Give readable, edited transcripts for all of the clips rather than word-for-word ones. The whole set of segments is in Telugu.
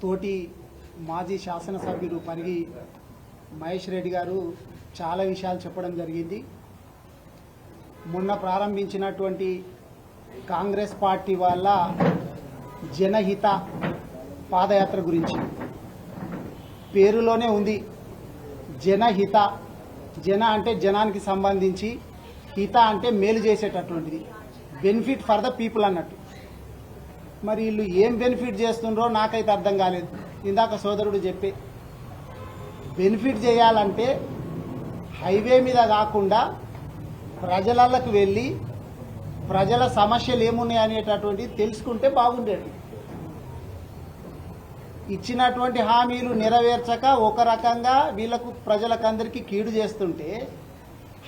తోటి మాజీ శాసనసభ్యుడు పరిగి మహేష్ రెడ్డి గారు చాలా విషయాలు చెప్పడం జరిగింది. మొన్న ప్రారంభించినటువంటి కాంగ్రెస్ పార్టీ వాళ్ళ జనహిత పాదయాత్ర గురించి పేరులోనే ఉంది జనహిత. జన అంటే జనానికి సంబంధించి, హిత అంటే మేలు చేసేటటువంటిది, బెనిఫిట్ ఫర్ ద పీపుల్ అన్నట్టు. మరి వీళ్ళు ఏం బెనిఫిట్ చేస్తుండ్రో నాకైతే అర్థం కాలేదు. ఇందాక సోదరుడు చెప్పే బెనిఫిట్ చేయాలంటే హైవే మీద కాకుండా ప్రజలకు వెళ్ళి ప్రజల సమస్యలు ఏమున్నాయి అనేటటువంటిది తెలుసుకుంటే బాగుండేది. ఇచ్చినటువంటి హామీలు నెరవేర్చక ఒక రకంగా వీళ్ళకు ప్రజలకందరికీ కీడు చేస్తుంటే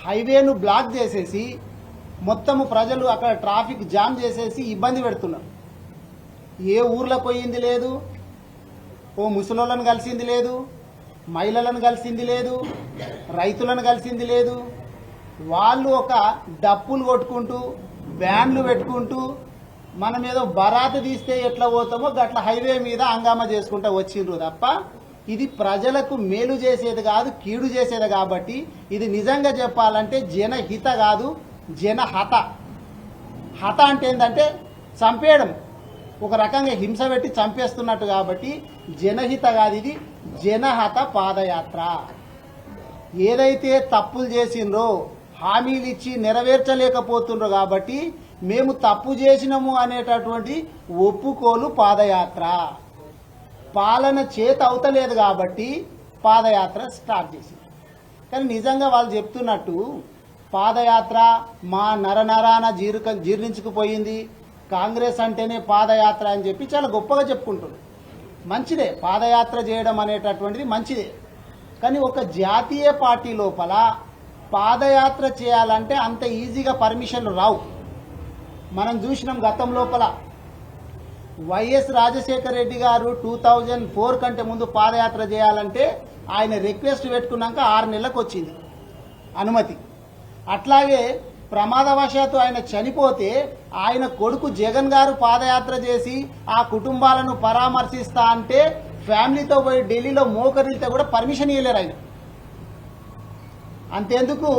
హైవేను బ్లాక్ చేసేసి మొత్తము ప్రజలు అక్కడ ట్రాఫిక్ జామ్ చేసేసి ఇబ్బంది పెడుతున్నారు. ఏ ఊర్లో పోయింది లేదు, ఓ ముసలోళ్ళను కలిసింది లేదు, మహిళలను కలిసింది లేదు, రైతులను కలిసింది లేదు. వాళ్ళు ఒక డప్పులు కొట్టుకుంటూ బ్యాండ్లు పెట్టుకుంటూ మనం ఏదో బరాత తీస్తే ఎట్లా పోతామో గట్ల హైవే మీద హంగామా చేసుకుంటూ వచ్చిండ్రు తప్ప ఇది ప్రజలకు మేలు చేసేది కాదు, కీడు చేసేది. కాబట్టి ఇది నిజంగా చెప్పాలంటే జనహిత కాదు, జనహత. హత అంటే ఏంటంటే చంపేయడం, ఒక రకంగా హింస పెట్టి చంపేస్తున్నట్టు. కాబట్టి జనహిత కాదు, ఇది జనహత పాదయాత్ర. ఏదైతే తప్పులు చేసిండ్రో హామీలు ఇచ్చి నెరవేర్చలేకపోతుండ్రో కాబట్టి మేము తప్పు చేసినాము అనేటటువంటి ఒప్పుకోలు పాదయాత్ర. పాలన చేత అవుతలేదు కాబట్టి పాదయాత్ర స్టార్ట్ చేసింది. కానీ నిజంగా వాళ్ళు చెప్తున్నట్టు పాదయాత్ర మా నరనరాన జీర్ణించుకుపోయింది, కాంగ్రెస్ అంటేనే పాదయాత్ర అని చెప్పి చాలా గొప్పగా చెప్పుకుంటున్నారు. మంచిదే, పాదయాత్ర చేయడం అనేటటువంటిది మంచిదే. కానీ ఒక జాతీయ పార్టీ లోపల పాదయాత్ర చేయాలంటే అంత ఈజీగా పర్మిషన్లు రావు. మనం చూసినాం గతం లోపల వైఎస్ రాజశేఖర రెడ్డి గారు 2004 కంటే ముందు పాదయాత్ర చేయాలంటే ఆయన రిక్వెస్ట్ పెట్టుకున్నాక 6 నెలలకు వచ్చింది అనుమతి. అట్లాగే ప్రమాదవశాత్తు ఆయన చనిపోతే ఆయన కొడుకు జగన్ గారు పాదయాత్ర చేసి ఆ కుటుంబాలను పరామర్శిస్తా అంటే ఫ్యామిలీతో పోయి ఢిల్లీలో మోకరిల్తే కూడా పర్మిషన్ ఇవ్వలేరు ఆయన. అంతేందుకు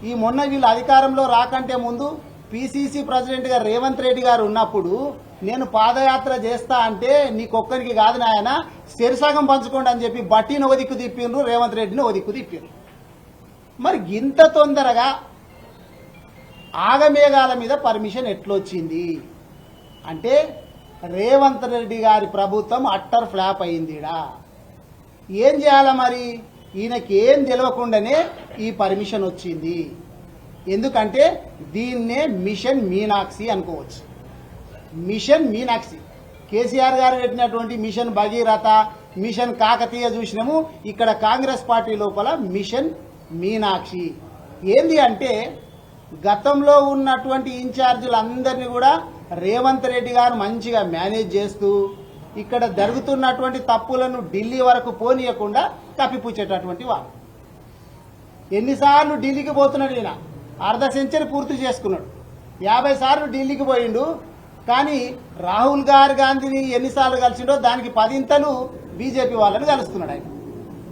ఈ మొన్న వీళ్ళు అధికారంలో రాకంటే ముందు పిసిసి ప్రెసిడెంట్గా రేవంత్ రెడ్డి గారు ఉన్నప్పుడు నేను పాదయాత్ర చేస్తా అంటే నీకొక్కరికి కాదు నాయన శరిసగం పంచుకోండి అని చెప్పి బట్టిని ఒక దిక్కు తిప్పిండ్రు, రేవంత్ రెడ్డిని ఒక దిక్కు తిప్పిండ్రు. మరి ఇంత తొందరగా ఆగమేఘాల మీద పర్మిషన్ ఎట్లొచ్చింది అంటే రేవంత్ రెడ్డి గారి ప్రభుత్వం అట్టర్ ఫ్లాప్ అయిందిడా. ఏం చేయాలా మరి? ఈయనకి ఏం తెలియకుండానే ఈ పర్మిషన్ వచ్చింది. ఎందుకంటే దీన్నే మిషన్ మీనాక్షి అనుకోవచ్చు. మిషన్ మీనాక్షి కేసీఆర్ గారు పెట్టినటువంటి మిషన్ భగీరథ, మిషన్ కాకతీయ చూసినాము. ఇక్కడ కాంగ్రెస్ పార్టీ లోపల మిషన్ మీనాక్షి ఏంది అంటే గతంలో ఉన్నటువంటి ఇన్ఛార్జీలందరినీ కూడా రేవంత్ రెడ్డి గారు మంచిగా మేనేజ్ చేస్తూ ఇక్కడ జరుగుతున్నటువంటి తప్పులను ఢిల్లీ వరకు పోనీయకుండా కప్పిపుచ్చేటటువంటి వారు. ఎన్నిసార్లు ఢిల్లీకి పోతున్నాడు ఈయన? అర్ధ సెంచరీ పూర్తి చేసుకున్నాడు. 50 సార్లు ఢిల్లీకి పోయిండు. కానీ రాహుల్ గాంధీని ఎన్నిసార్లు కలిసిండో దానికి 10 బీజేపీ వాళ్ళని కలుస్తున్నాడు ఆయన.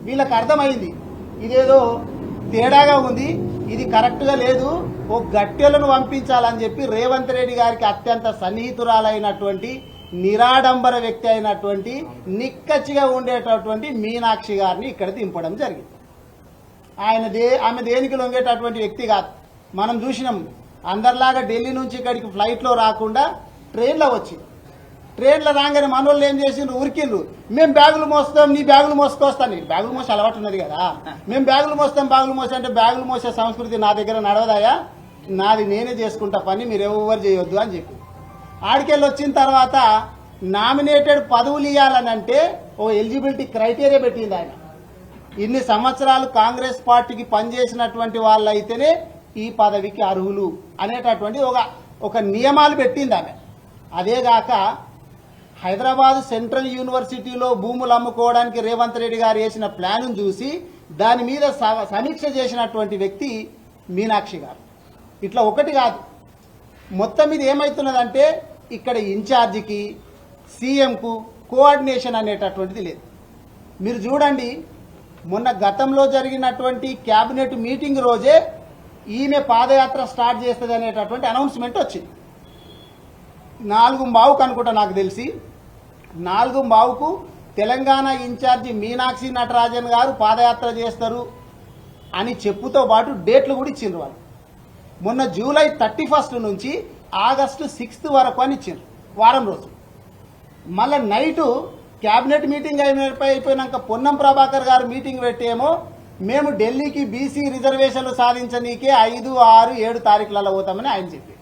వీళ్ళకి అర్థమైంది ఇదేదో తేడాగా ఉంది, ఇది కరెక్ట్గా లేదు, ఓ గట్టెలను పంపించాలని చెప్పి రేవంత్ రెడ్డి గారికి అత్యంత సన్నిహితురాలైనటువంటి నిరాడంబర వ్యక్తి అయినటువంటి నిక్కచ్చిగా ఉండేటటువంటి మీనాక్షి గారిని ఇక్కడ దింపడం జరిగింది. ఆమె దేనికి లొంగేటటువంటి వ్యక్తి కాదు. మనం చూసినాం అందరిలాగా ఢిల్లీ నుంచి ఇక్కడికి ఫ్లైట్లో రాకుండా ట్రైన్లో వచ్చింది. ట్రైన్లో రాగానే మనోళ్ళు ఏం చేసిండ్రు? ఉరికిండ్రు. మేము బ్యాగులు మోస్తాం, నీ బ్యాగులు మోసుకొస్తాను. బ్యాగులు మోసే అలవాటు ఉన్నది కదా, మేము బ్యాగులు మోస్తాం. బ్యాగులు మోసే అంటే బ్యాగులు మోసే సంస్కృతి నా దగ్గర నడవదాయా, నాది నేనే చేసుకుంటా పని, మీరు ఎవరు చేయొద్దు అని చెప్పి ఆడికెళ్ళి వచ్చిన తర్వాత నామినేటెడ్ పదవులు ఇవ్వాలని అంటే ఓ ఎలిజిబిలిటీ క్రైటీరియా పెట్టింది ఆయన. ఇన్ని సంవత్సరాలు కాంగ్రెస్ పార్టీకి పనిచేసినటువంటి వాళ్ళు అయితేనే ఈ పదవికి అర్హులు అనేటటువంటి ఒక నియమాలు పెట్టింది ఆమె. అదేగాక హైదరాబాద్ సెంట్రల్ యూనివర్సిటీలో భూములు అమ్ముకోవడానికి రేవంత్ రెడ్డి గారు వేసిన ప్లాన్ చూసి దాని మీద సమీక్ష చేసినటువంటి వ్యక్తి మీనాక్షి గారు. ఇట్లా ఒకటి కాదు, మొత్తం మీద ఏమవుతున్నదంటే ఇక్కడ ఇన్ఛార్జికి సీఎంకు కోఆర్డినేషన్ అనేటటువంటిది లేదు. మీరు చూడండి, మొన్న గతంలో జరిగినటువంటి క్యాబినెట్ మీటింగ్ రోజే ఈమె పాదయాత్ర స్టార్ట్ చేస్తుంది అనేటటువంటి అనౌన్స్మెంట్ వచ్చింది. 4:15 అనుకుంటా నాకు తెలిసి, 4:15కు తెలంగాణ ఇన్ఛార్జి మీనాక్షి నటరాజన్ గారు పాదయాత్ర చేస్తారు అని చెప్పుతో పాటు డేట్లు కూడా ఇచ్చిండ్రు వాళ్ళు. మొన్న జూలై 31 నుంచి ఆగస్టు 6 వరకు అని ఇచ్చిండ్రు, వారం రోజులు. మళ్ళీ నైటు క్యాబినెట్ మీటింగ్ అయిపోయినాక పొన్నం ప్రభాకర్ గారు మీటింగ్ పెట్టేమో మేము ఢిల్లీకి బీసీ రిజర్వేషన్లు సాధించనీకే 5, 6, 7 తారీఖులలో పోతామని ఆయన చెప్పి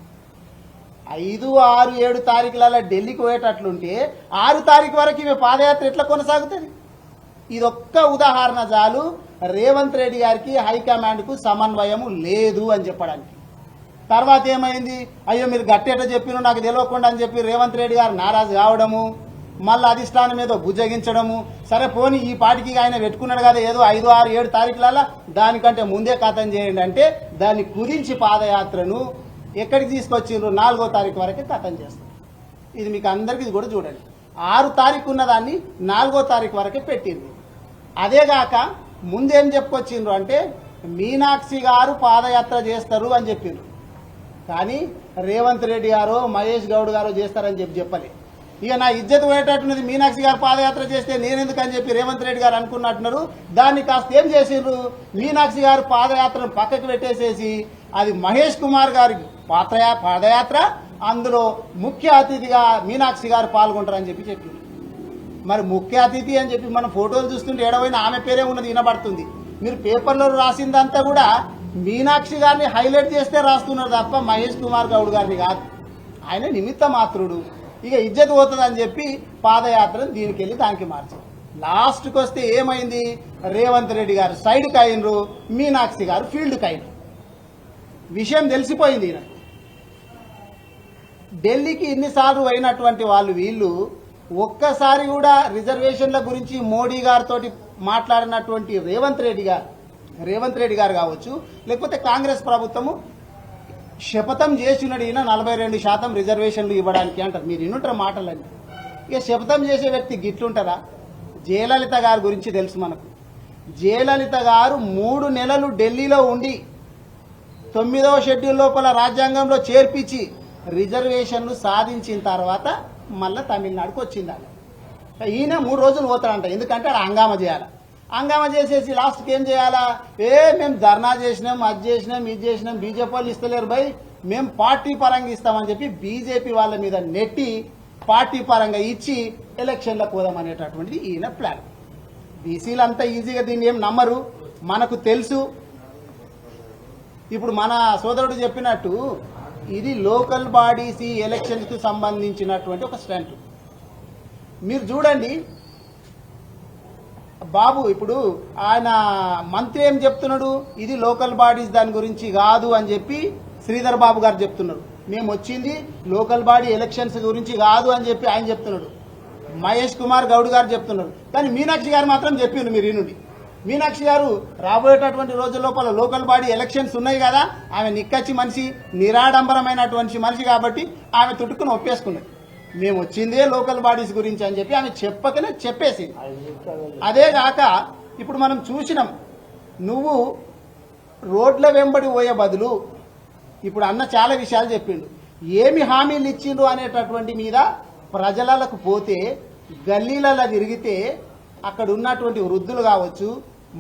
5, 6, 7 తారీఖులలో ఢిల్లీకి పోయేటట్లుంటే 6 తారీఖు వరకు ఇవి పాదయాత్ర ఎట్లా కొనసాగుతుంది? ఇదొక్క ఉదాహరణ చాలు రేవంత్ రెడ్డి గారికి హైకమాండ్కు సమన్వయము లేదు అని చెప్పడానికి. తర్వాత ఏమైంది, అయ్యో మీరు గట్టేట చెప్పిన నాకు తెలియకుండా అని చెప్పి రేవంత్ రెడ్డి గారు నారాజు కావడము, మళ్ళీ అధిష్టానం ఏదో బుజ్జగించడము. సరే పోనీ ఈ పాటికి ఆయన పెట్టుకున్నాడు కదా ఏదో 5, 6, 7 తారీఖులలో దానికంటే ముందే కథం చేయండి అంటే దాన్ని కుదించి పాదయాత్రను ఎక్కడికి తీసుకొచ్చిండ్రు 4వ తారీఖు వరకే కథం చేస్తారు. ఇది మీకు అందరికీ కూడా చూడండి, 6 తారీఖు ఉన్నదాన్ని 4వ తారీఖు వరకే పెట్టింది. అదేగాక ముందేం చెప్పుకొచ్చిండ్రు అంటే మీనాక్షి గారు పాదయాత్ర చేస్తారు అని చెప్పిండ్రు, కానీ రేవంత్ రెడ్డి గారు మహేష్ గౌడ్ గారు చేస్తారని చెప్పలే. ఇక నా ఇజ్జత్ పోయేటట్టున్నది, మీనాక్షి గారు పాదయాత్ర చేస్తే నేనెందుకు అని చెప్పి రేవంత్ రెడ్డి గారు అనుకున్నట్టున్నారు. దాన్ని కాస్త ఏం చేసిండ్రు, మీనాక్షి గారు పాదయాత్రను పక్కకు పెట్టేసేసి అది మహేష్ కుమార్ గారి పాదయాత్ర, అందులో ముఖ్య అతిథిగా మీనాక్షి గారు పాల్గొంటారని చెప్పి చెప్పింది. మరి ముఖ్య అతిథి అని చెప్పి మనం ఫోటోలు చూస్తుంటే ఏడవైనా ఆమె పేరే ఉన్నది వినబడుతుంది. మీరు పేపర్లో రాసిందంతా కూడా మీనాక్షి గారిని హైలైట్ చేస్తే రాస్తున్నారు తప్ప మహేష్ కుమార్ గౌడ్ గారిని కాదు. ఆయన నిమిత్త మాత్రుడు. ఇక ఇజ్జత్ పోతుందని చెప్పి పాదయాత్రను దీనికి వెళ్ళి దానికి మార్చారు. లాస్ట్కి వస్తే ఏమైంది, రేవంత్ రెడ్డి గారు సైడ్కి అయినరు, మీనాక్షి గారు ఫీల్డ్కి అయినరు. విషయం తెలిసిపోయింది. ఈయన ఢిల్లీకి ఇన్నిసార్లు అయినటువంటి వాళ్ళు వీళ్ళు ఒక్కసారి కూడా రిజర్వేషన్ల గురించి మోడీ గారితో మాట్లాడినటువంటి రేవంత్ రెడ్డి గారు కావచ్చు, లేకపోతే కాంగ్రెస్ ప్రభుత్వము శపథం చేసినాడు ఈయన 42% రిజర్వేషన్లు ఇవ్వడానికి అంటారు. మీరు వినుంటారు మాటలన్నీ. ఇక శపథం చేసే వ్యక్తి గిట్లుంటారా? జయలలిత గారి గురించి తెలుసు మనకు. జయలలిత గారు 3 నెలలు ఢిల్లీలో ఉండి 9వ షెడ్యూల్ లోపల రాజ్యాంగంలో చేర్పించి రిజర్వేషన్లు సాధించిన తర్వాత మళ్ళీ తమిళనాడుకు వచ్చింది. ఈయన 3 రోజులు పోతాడంట, ఎందుకంటే ఆడ హంగామా చేయాలి. హంగామా చేసేసి లాస్ట్కి ఏం చేయాలా, మేము ధర్నా చేసినాం, అది చేసినాం, ఇది చేసినాం, బీజేపీ వాళ్ళు ఇస్తలేరు భయ్, మేము పార్టీ పరంగా ఇస్తామని చెప్పి బీజేపీ వాళ్ళ మీద నెట్టి పార్టీ పరంగా ఇచ్చి ఎలక్షన్లకు పోదామనేటటువంటిది ఈయన ప్లాన్. బీసీలు అంతా ఈజీగా దీన్ని ఏం నమ్మరు, మనకు తెలుసు. ఇప్పుడు మన సోదరుడు చెప్పినట్టు ఇది లోకల్ బాడీస్ ఎలక్షన్స్ కు సంబంధించినటువంటి ఒక స్టంట్. మీరు చూడండి బాబు, ఇప్పుడు ఆయన మంత్రి ఏం చెప్తున్నాడు, ఇది లోకల్ బాడీస్ దాని గురించి కాదు అని చెప్పి శ్రీధర్ బాబు గారు చెప్తున్నారు. మేము వచ్చింది లోకల్ బాడీ ఎలక్షన్స్ గురించి కాదు అని చెప్పి ఆయన చెప్తున్నాడు. మహేష్ కుమార్ గౌడ్ గారు చెప్తున్నారు. కానీ మీనాక్షి గారు మాత్రం చెప్పిండ్రు. మీరు నుండి మీనాక్షి గారు రాబోయేటటువంటి రోజుల లోపల లోకల్ బాడీ ఎలక్షన్స్ ఉన్నాయి కదా, ఆమె నిక్కచ్చి మనిషి, నిరాడంబరమైనటువంటి మనిషి కాబట్టి ఆమె తుట్టుకుని ఒప్పేసుకున్నది. మేము వచ్చిందే లోకల్ బాడీస్ గురించి అని చెప్పి ఆమె చెప్పకనే చెప్పేసింది. అదే కాక ఇప్పుడు మనం చూసినాం, నువ్వు రోడ్ల వెంబడి పోయే బదులు ఇప్పుడు అన్న చాలా విషయాలు చెప్పిండు, ఏమి హామీలు ఇచ్చిండ్రు అనేటటువంటి మీద ప్రజలకు పోతే గల్లీలలో తిరిగితే అక్కడ ఉన్నటువంటి వృద్ధులు కావచ్చు,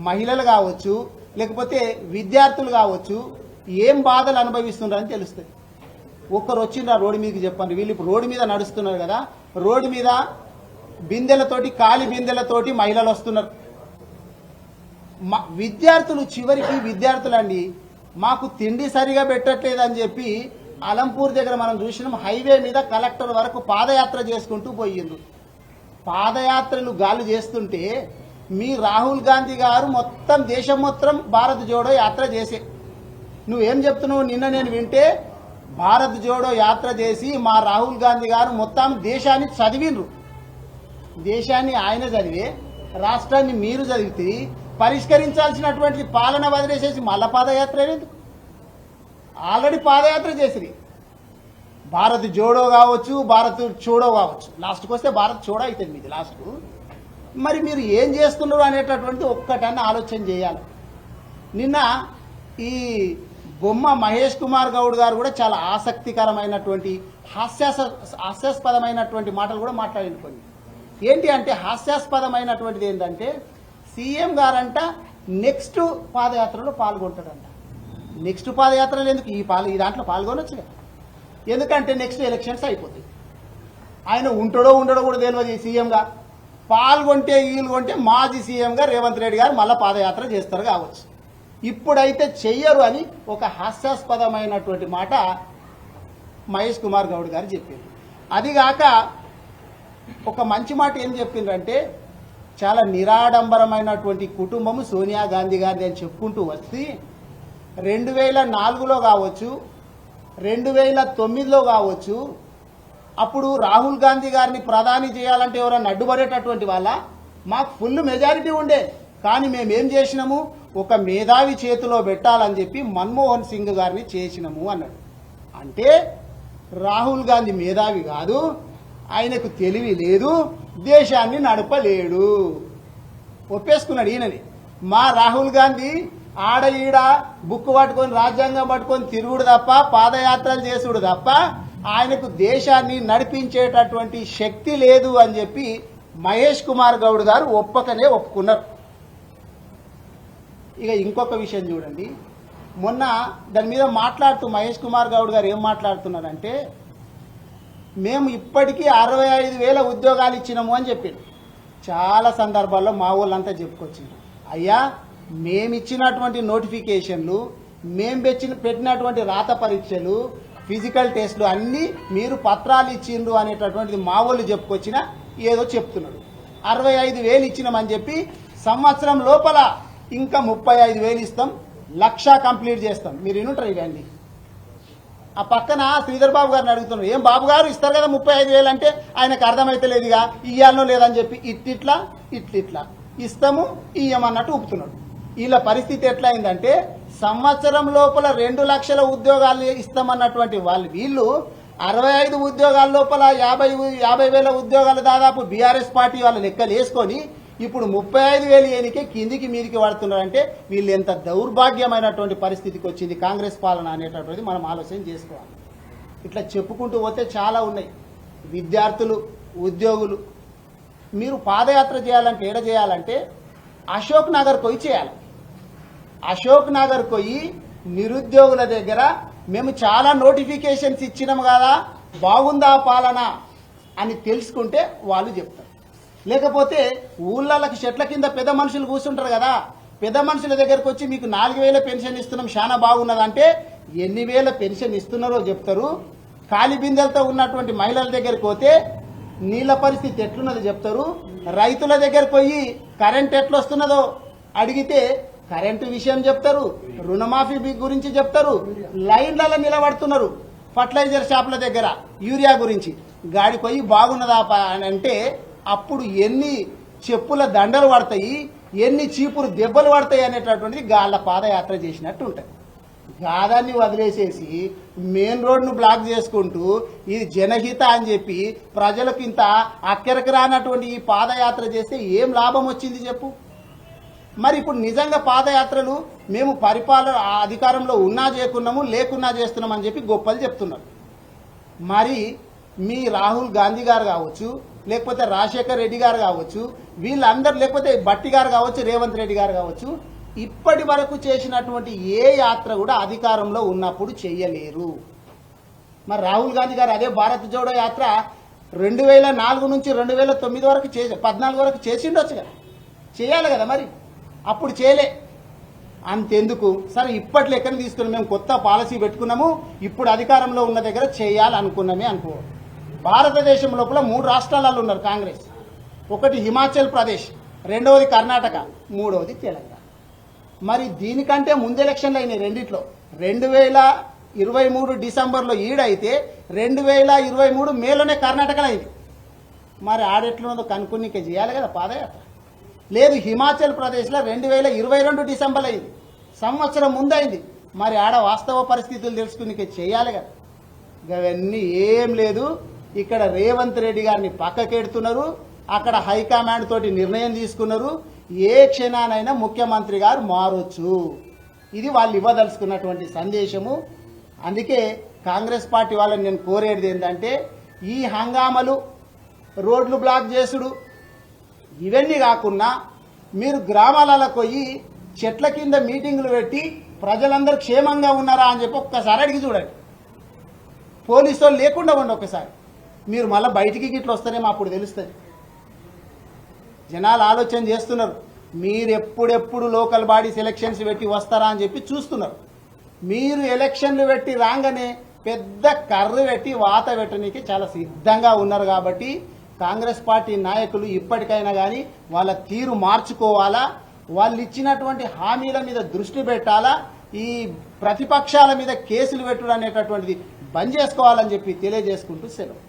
మహిళలు కావచ్చు, లేకపోతే విద్యార్థులు కావచ్చు, ఏం బాధలు అనుభవిస్తున్నారని తెలుస్తుంది. ఒక్కరు వచ్చిండ్రు ఆ రోడ్డు మీదకి చెప్పండి. వీళ్ళు ఇప్పుడు రోడ్డు మీద నడుస్తున్నారు కదా, రోడ్డు మీద బిందెలతోటి, ఖాళీ బిందెలతోటి మహిళలు వస్తున్నారు. విద్యార్థులు చివరికి విద్యార్థులండి, మాకు తిండి సరిగా పెట్టట్లేదని చెప్పి అలంపూర్ దగ్గర మనం చూసినాం, హైవే మీద కలెక్టర్ వరకు పాదయాత్ర చేసుకుంటూ పోయిండ్రు. పాదయాత్రలు గాలి చేస్తుంటే మీ రాహుల్ గాంధీ గారు మొత్తం దేశం మొత్తం భారత్ జోడో యాత్ర చేసే, నువ్వేం చెప్తున్నావు? నిన్న నేను వింటే భారత్ జోడో యాత్ర చేసి మా రాహుల్ గాంధీ గారు మొత్తం దేశాన్ని చదివిండ్రు. దేశాన్ని ఆయన చదివే, రాష్ట్రాన్ని మీరు చదివితే పరిష్కరించాల్సినటువంటి పాలన వదిలేసేసి మళ్ళా పాదయాత్ర ఎందుకు? ఆల్రెడీ పాదయాత్ర చేసిరి. భారత్ జోడో కావచ్చు, భారత్ చూడో కావచ్చు, లాస్ట్కి వస్తే భారత్ చూడో అవుతుంది మీది లాస్ట్. మరి మీరు ఏం చేస్తున్నారు అనేటటువంటి ఒక్కటన్నా ఆలోచన చేయాలి. నిన్న ఈ బొమ్మ మహేష్ కుమార్ గౌడ్ గారు కూడా చాలా ఆసక్తికరమైనటువంటి హాస్యాస్పదమైనటువంటి మాటలు కూడా మాట్లాడుకోండి. ఏంటి అంటే హాస్యాస్పదమైనటువంటిది ఏంటంటే సీఎం గారంట నెక్స్ట్ పాదయాత్రలో పాల్గొంటాడంట. నెక్స్ట్ పాదయాత్రలు ఎందుకు, ఈ దాంట్లో పాల్గొనొచ్చుగా. ఎందుకంటే నెక్స్ట్ ఎలక్షన్స్ అయిపోతాయి. ఆయన ఉంటాడో ఉండడో కూడా తెలియదు ఈ సీఎంగా. పాల్గొంటే కొంటే మాజీ సీఎంగా రేవంత్ రెడ్డి గారు మళ్ళీ పాదయాత్ర చేస్తారు కావచ్చు. ఇప్పుడైతే చెయ్యరు అని ఒక హాస్యాస్పదమైనటువంటి మాట మహేష్ కుమార్ గౌడ్ గారు చెప్పారు. అదిగాక ఒక మంచి మాట ఏం చెప్పిండ్రంటే చాలా నిరాడంబరమైనటువంటి కుటుంబము సోనియా గాంధీ గారిది అని చెప్పుకుంటూ వస్తే 2004లో కావచ్చు, 2009లో కావచ్చు, అప్పుడు రాహుల్ గాంధీ గారిని ప్రధాని చేయాలంటే ఎవరైనా అడ్డుపడేటటువంటి వాళ్ళ మాకు ఫుల్ మెజారిటీ ఉండే, కానీ మేమేం చేసినాము, ఒక మేధావి చేతిలో పెట్టాలని చెప్పి మన్మోహన్ సింగ్ గారిని చేసినాము అన్నాడు. అంటే రాహుల్ గాంధీ మేధావి కాదు, ఆయనకు తెలివి లేదు, దేశాన్ని నడపలేడు. ఒప్పేసుకున్నాడు ఈయనని. మా రాహుల్ గాంధీ ఆడ ఈడ బుక్ పట్టుకొని రాజ్యాంగం పట్టుకొని తిరుగుడు తప్ప, పాదయాత్రలు చేసుడు తప్ప ఆయనకు దేశాన్ని నడిపించేటటువంటి శక్తి లేదు అని చెప్పి మహేష్ కుమార్ గౌడ్ గారు ఒప్పుకున్నారు. ఇక ఇంకొక విషయం చూడండి, మొన్న దాని మీద మాట్లాడుతూ మహేష్ కుమార్ గౌడ్ గారు ఏం మాట్లాడుతున్నారంటే మేము ఇప్పటికీ 65,000 ఉద్యోగాలు ఇచ్చినాము అని చెప్పారు. చాలా సందర్భాల్లో మా వాళ్ళంతా చెప్పుకొచ్చింది, అయ్యా మేమిచ్చినటువంటి నోటిఫికేషన్లు, మేము పెట్టినటువంటి రాత పరీక్షలు, ఫిజికల్ టెస్టులు అన్నీ మీరు పత్రాలు ఇచ్చిండ్రు అనేటటువంటిది మా వాళ్ళు చెప్పుకొచ్చినా ఏదో చెప్తున్నాడు. 65,000 ఇచ్చినామని చెప్పి సంవత్సరం లోపల ఇంకా 35,000 ఇస్తాం, 1,00,000 కంప్లీట్ చేస్తాం. మీరు వినుంటారు ఇవన్నీ. ఆ పక్కన శ్రీధర్ బాబు గారిని అడుగుతున్నారు, ఏం బాబు గారు ఇస్తారు కదా 35,000 అంటే ఆయనకు అర్థమైతలేదుగా, ఇయ్యాలనో లేదని చెప్పి ఇట్లిట్లా ఇస్తాము ఇయ్యమన్నట్టు ఊపుతున్నాడు. వీళ్ళ పరిస్థితి ఎట్లా అయిందంటే సంవత్సరం లోపల 2 లక్షల ఉద్యోగాలు ఇస్తామన్నటువంటి వీళ్ళు 65 ఉద్యోగాల లోపల 50,000 ఉద్యోగాలు దాదాపు బీఆర్ఎస్ పార్టీ వాళ్ళ లెక్కలు వేసుకొని ఇప్పుడు 35,000 ఏనికే కిందికి మీదికి పడుతున్నారంటే వీళ్ళు ఎంత దౌర్భాగ్యమైనటువంటి పరిస్థితికి వచ్చింది కాంగ్రెస్ పాలన అనేటటువంటిది మనం ఆలోచన చేసుకోవాలి. ఇట్లా చెప్పుకుంటూ పోతే చాలా ఉన్నాయి. విద్యార్థులు, ఉద్యోగులు, మీరు పాదయాత్ర చేయాలంటే ఏడ చేయాలంటే అశోక్ నగర్ పోయి చేయాలి. అశోక్ నగర్ పోయి నిరుద్యోగుల దగ్గర మేము చాలా నోటిఫికేషన్స్ ఇచ్చినాం కదా, బాగుందా పాలన అని తెలుసుకుంటే వాళ్ళు చెప్తారు. లేకపోతే ఊళ్ళకి చెట్ల కింద పెద్ద మనుషులు కూర్చుంటారు కదా, పెద్ద మనుషుల దగ్గరకు వచ్చి మీకు 4,000 పెన్షన్ ఇస్తున్నాం చాలా బాగున్నదంటే ఎన్ని వేల పెన్షన్ ఇస్తున్నారో చెప్తారు. ఖాళీ బిందెలతో ఉన్నటువంటి మహిళల దగ్గరికి పోతే నీళ్ళ పరిస్థితి ఎట్లున్నదో చెప్తారు. రైతుల దగ్గరకు పోయి కరెంట్ ఎట్లొస్తున్నదో అడిగితే కరెంటు విషయం చెప్తారు, రుణమాఫీ గురించి చెప్తారు. లైన్లలో నిలబడుతున్నారు ఫర్టిలైజర్ షాపుల దగ్గర యూరియా గురించి. గాడి పోయి బాగున్నదా అని అంటే అప్పుడు ఎన్ని చెప్పుల దండలు పడతాయి, ఎన్ని చీపురు దెబ్బలు పడతాయి అనేటటువంటిది గాళ్ళ పాదయాత్ర చేసినట్టు ఉంటుంది. గాదాన్ని వదిలేసేసి మెయిన్ రోడ్ను బ్లాక్ చేసుకుంటూ ఇది జనహిత అని చెప్పి ప్రజలకు ఇంత అక్కరకు రానటువంటి ఈ పాదయాత్ర చేస్తే ఏం లాభం వచ్చింది చెప్పు. మరి ఇప్పుడు నిజంగా పాదయాత్రలు మేము పరిపాలన అధికారంలో ఉన్నా చేయకున్నాము, లేకున్నా చేస్తున్నాం అని చెప్పి గొప్పలు చెప్తున్నారు. మరి మీ రాహుల్ గాంధీ గారు కావచ్చు, లేకపోతే రాజశేఖర్ రెడ్డి గారు కావచ్చు, వీళ్ళందరూ, లేకపోతే భట్టి గారు కావచ్చు, రేవంత్ రెడ్డి గారు కావచ్చు, ఇప్పటి వరకు చేసినటువంటి ఏ యాత్ర కూడా అధికారంలో ఉన్నప్పుడు చెయ్యలేరు. మరి రాహుల్ గాంధీ గారు అదే భారత్ జోడో యాత్ర 2004 నుంచి 2009 వరకు 14 వరకు చేసిండొచ్చు కదా, చేయాలి కదా. మరి అప్పుడు చేయలే, అంతెందుకు సరే ఇప్పటి లెక్కన తీసుకుని మేము కొత్త పాలసీ పెట్టుకున్నాము, ఇప్పుడు అధికారంలో ఉన్న దగ్గర చేయాలనుకున్నామే అనుకో. భారతదేశం లోపల 3 రాష్ట్రాలలో ఉన్నారు కాంగ్రెస్. ఒకటి హిమాచల్ ప్రదేశ్, రెండవది కర్ణాటక, మూడవది తెలంగాణ. మరి దీనికంటే ముందు ఎలక్షన్లు అయినాయి రెండిట్లో. 2023 డిసెంబర్లో ఈడైతే 2023 మేలోనే కర్ణాటకలో అయింది. మరి ఆడెట్లున్నదో కనుక్కునికే చేయాలి కదా పాదయాత్ర. లేదు, హిమాచల్ ప్రదేశ్లో 2022 డిసెంబర్లో అయింది, సంవత్సరం ముందైంది. మరి ఆడ వాస్తవ పరిస్థితులు తెలుసుకునికే చేయాలి కదా. అవన్నీ ఏం లేదు. ఇక్కడ రేవంత్ రెడ్డి గారిని పక్కకెడుతున్నారు, అక్కడ హైకమాండ్ తోటి నిర్ణయం తీసుకున్నారు. ఏ క్షణానైనా ముఖ్యమంత్రి గారు మారొచ్చు. ఇది వాళ్ళు ఇవ్వదలుచుకున్నటువంటి సందేశము. అందుకే కాంగ్రెస్ పార్టీ వాళ్ళని నేను కోరేది ఏంటంటే, ఈ హంగామలు, రోడ్లు బ్లాక్ చేసుడు ఇవన్నీ కాకుండా మీరు గ్రామాలకు పోయి చెట్ల కింద మీటింగులు పెట్టి ప్రజలందరూ క్షేమంగా ఉన్నారా అని చెప్పి ఒక్కసారి అడిగి చూడండి. పోలీసు వాళ్ళు లేకుండా ఉండి ఒక్కసారి మీరు మళ్ళీ బయటికి గిట్ల వస్తేనేమో అప్పుడు తెలుస్తుంది. జనాలు ఆలోచన చేస్తున్నారు, మీరు ఎప్పుడెప్పుడు లోకల్ బాడీస్ ఎలక్షన్స్ పెట్టి వస్తారా అని చెప్పి చూస్తున్నారు. మీరు ఎలక్షన్లు పెట్టి రాగానే పెద్ద కర్ర పెట్టి వాత పెట్టడానికి చాలా సిద్ధంగా ఉన్నారు. కాబట్టి కాంగ్రెస్ పార్టీ నాయకులు ఇప్పటికైనా కానీ వాళ్ళ తీరు మార్చుకోవాలా, వాళ్ళు ఇచ్చినటువంటి హామీల మీద దృష్టి పెట్టాలా, ఈ ప్రతిపక్షాల మీద కేసులు పెట్టుడు అనేటటువంటిది బంద్ చేసుకోవాలని చెప్పి తెలియజేసుకుంటూ సెలవు.